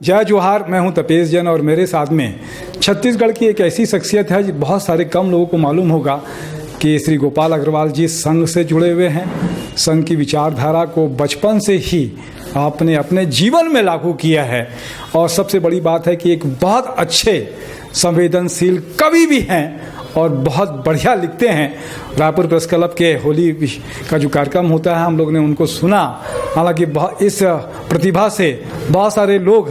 जय जोहार। मैं हूं तपेश जैन और मेरे साथ में छत्तीसगढ़ की एक ऐसी शख्सियत है जो बहुत सारे कम लोगों को मालूम होगा कि श्री गोपाल अग्रवाल जी संघ से जुड़े हुए हैं। संघ की विचारधारा को बचपन से ही आपने अपने जीवन में लागू किया है और सबसे बड़ी बात है कि एक बहुत अच्छे संवेदनशील कवि भी हैं और बहुत बढ़िया लिखते हैं। रायपुर प्रेस क्लब के होली का जो कार्यक्रम होता है हम लोग ने उनको सुना। हालांकि इस प्रतिभा से बहुत सारे लोग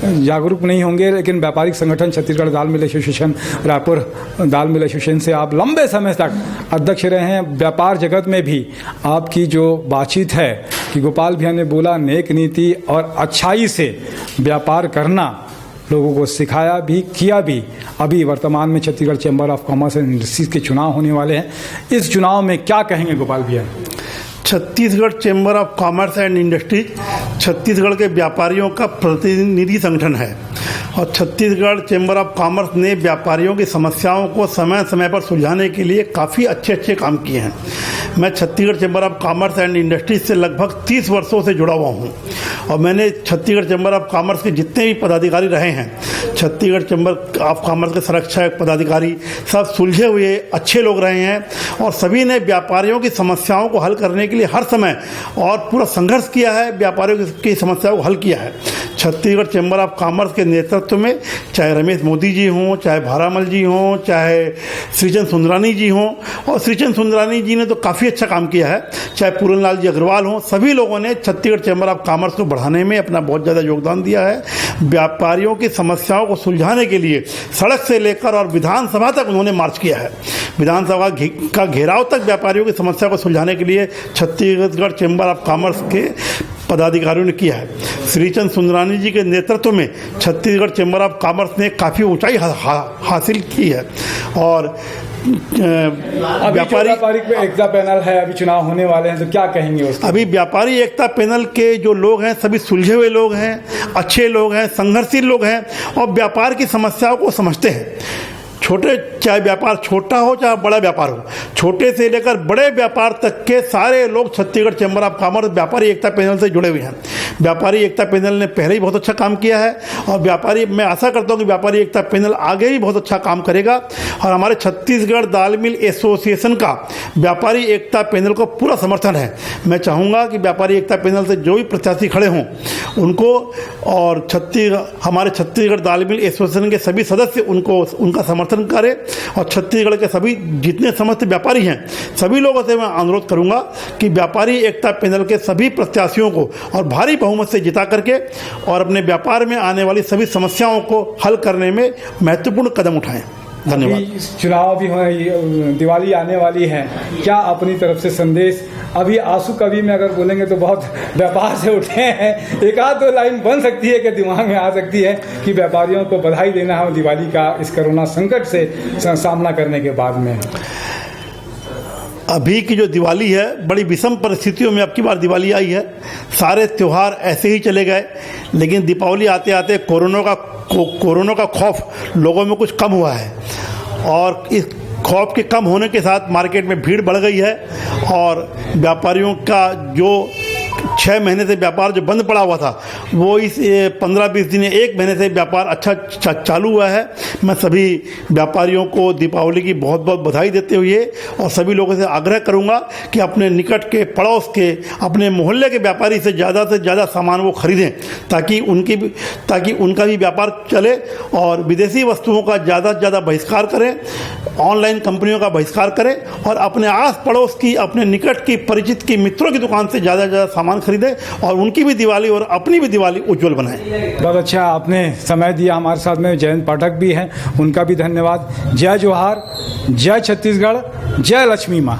जागरूक नहीं होंगे, लेकिन व्यापारिक संगठन छत्तीसगढ़ दाल मिल एसोसिएशन, रायपुर दाल मिल एसोसिएशन से आप लंबे समय तक अध्यक्ष रहे हैं। व्यापार जगत में भी आपकी जो बातचीत है कि गोपाल भैया ने बोला नेक नीति और अच्छाई से व्यापार करना, लोगों को सिखाया भी किया भी। अभी वर्तमान में Chhattisgarh chamber of commerce and industries के चुनाव होने वाले हैं। इस चुनाव में क्या कहेंगे गोपाल भैया? Chhattisgarh chamber of commerce and industries Chhattisgarh के व्यापारियों का प्रतिनिधि संगठन है और छत्तीसगढ़ चैम्बर ऑफ कॉमर्स ने व्यापारियों की समस्याओं को समय समय पर सुलझाने के लिए काफ़ी अच्छे काम किए हैं। मैं Chhattisgarh chamber of commerce and industries से लगभग 30 वर्षों से जुड़ा हुआ हूँ और मैंने छत्तीसगढ़ चैम्बर ऑफ कॉमर्स के जितने भी पदाधिकारी रहे हैं, छत्तीसगढ़ चैम्बर ऑफ कॉमर्स के संरक्षक पदाधिकारी सब सुलझे हुए अच्छे लोग रहे हैं और सभी ने व्यापारियों की समस्याओं को हल करने के लिए हर समय और पूरा संघर्ष किया है, व्यापारियों की समस्याओं को हल किया है। छत्तीसगढ़ चैम्बर ऑफ कॉमर्स के नेतृत्व में चाहे रमेश मोदी जी हों, चाहे भारामल जी हों, चाहे श्रीचंद सुंदरानी जी हों, और श्रीचंद सुंदरानी जी ने तो काफ़ी अच्छा काम किया है, चाहे पूरनलाल जी अग्रवाल हों, सभी लोगों ने छत्तीसगढ़ चैम्बर ऑफ कॉमर्स को बढ़ाने में अपना बहुत ज़्यादा योगदान दिया है। व्यापारियों की समस्याओं को सुलझाने के लिए सड़क से लेकर और विधानसभा तक उन्होंने मार्च किया है। विधानसभा का घेराव तक व्यापारियों की समस्या को सुलझाने के लिए छत्तीसगढ़ चैम्बर ऑफ कॉमर्स के पदाधिकारियों ने किया है। श्रीचंद सुंदरानी जी के नेतृत्व में छत्तीसगढ़ चैम्बर ऑफ कॉमर्स ने काफ़ी ऊंचाई हासिल की है और व्यापारिक में एकता पैनल है, अभी चुनाव होने वाले हैं, तो क्या कहेंगे उसको? अभी व्यापारी एकता पैनल के जो लोग हैं सभी सुलझे हुए लोग हैं, अच्छे लोग हैं, संघर्षशील लोग हैं और व्यापार की समस्याओं को समझते हैं। छोटे चाहे व्यापार छोटा हो चाहे बड़ा व्यापार हो, छोटे से लेकर बड़े व्यापार तक के सारे लोग छत्तीसगढ़ चैम्बर ऑफ कॉमर्स व्यापारी एकता पैनल से जुड़े हुए हैं। व्यापारी एकता पैनल ने पहले ही बहुत अच्छा काम किया है और मैं आशा करता हूं कि व्यापारी एकता पैनल आगे भी बहुत अच्छा काम करेगा और हमारे छत्तीसगढ़ दाल मिल एसोसिएशन का व्यापारी एकता पैनल को पूरा समर्थन है। मैं चाहूँगा कि व्यापारी एकता पैनल से जो भी प्रत्याशी खड़े हों उनको और हमारे छत्तीसगढ़ दाल मिल एसोसिएशन के सभी सदस्य उनका समर्थन करें और छत्तीसगढ़ के सभी जितने समस्त व्यापारी हैं सभी लोगों से मैं अनुरोध करूंगा कि व्यापारी एकता पैनल के सभी प्रत्याशियों को और भारी बहुमत से जिता करके और अपने व्यापार में आने वाली सभी समस्याओं को हल करने में महत्वपूर्ण कदम उठाएं। धन्यवाद। चुनाव भी दिवाली आने वाली है, क्या अपनी तरफ से संदेश? अभी आंसू कवि में अगर बोलेंगे तो बहुत व्यापार से उठे हैं, एक आध दो लाइन बन सकती है कि दिमाग में आ सकती है कि व्यापारियों को बधाई देना है दिवाली का इस कोरोना संकट से सामना करने के बाद में। अभी की जो दिवाली है बड़ी विषम परिस्थितियों में अब की बार दिवाली आई है। सारे त्यौहार ऐसे ही चले गए, लेकिन दीपावली आते आते कोरोना का खौफ लोगों में कुछ कम हुआ है और इस खौफ के कम होने के साथ मार्केट में भीड़ बढ़ गई है और व्यापारियों का जो 6 महीने से व्यापार जो बंद पड़ा हुआ था वो इस 15-20 दिन 1 महीने से व्यापार अच्छा चालू हुआ है। मैं सभी व्यापारियों को दीपावली की बहुत बहुत बधाई देते हुए और सभी लोगों से आग्रह करूंगा कि अपने निकट के पड़ोस के अपने मोहल्ले के व्यापारी से ज़्यादा सामान वो खरीदें ताकि उनका भी व्यापार चले और विदेशी वस्तुओं का ज़्यादा से ज़्यादा बहिष्कार करें, ऑनलाइन कंपनियों का बहिष्कार करें और अपने आस पड़ोस की अपने निकट की परिचित की मित्रों की दुकान से ज़्यादा सामान खरीदें और उनकी भी दिवाली और अपनी भी दिवाली उज्जवल बनाएं। बहुत अच्छा आपने समय दिया हमारे साथ में। जयंत पाठक भी हैं, उनका भी धन्यवाद। जय जोहार, जय छत्तीसगढ़, जय लक्ष्मी माँ।